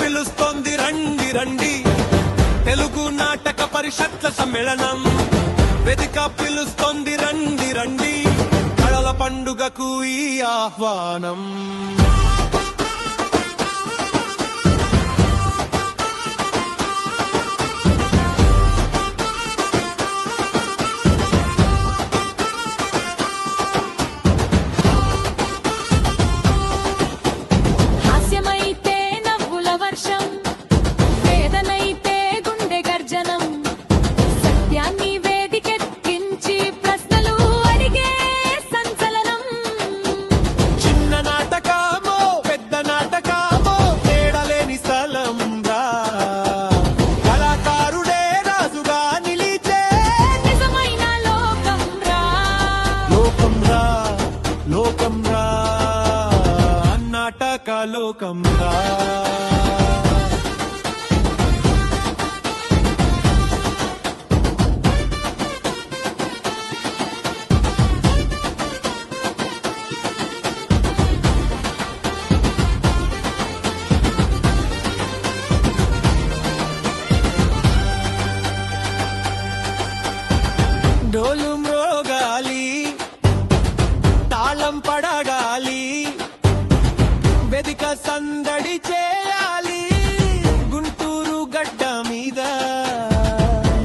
పిలుస్తోంది రండి రండి, తెలుగు నాటక పరిషత్ల సమ్మేళనం. వేదిక పిలుస్తోంది రండి రండి, కళల పండుగకు ఈ ఆహ్వానం. లోకం రా డోలు మ్రోగాలి, తాళం పడగాలి, వేదిక సందడి చేయాలి. గుంటూరు గడ్డ మీద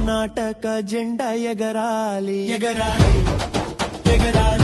నాటక జెండా ఎగరాలి ఎగరాలి ఎగరాలి.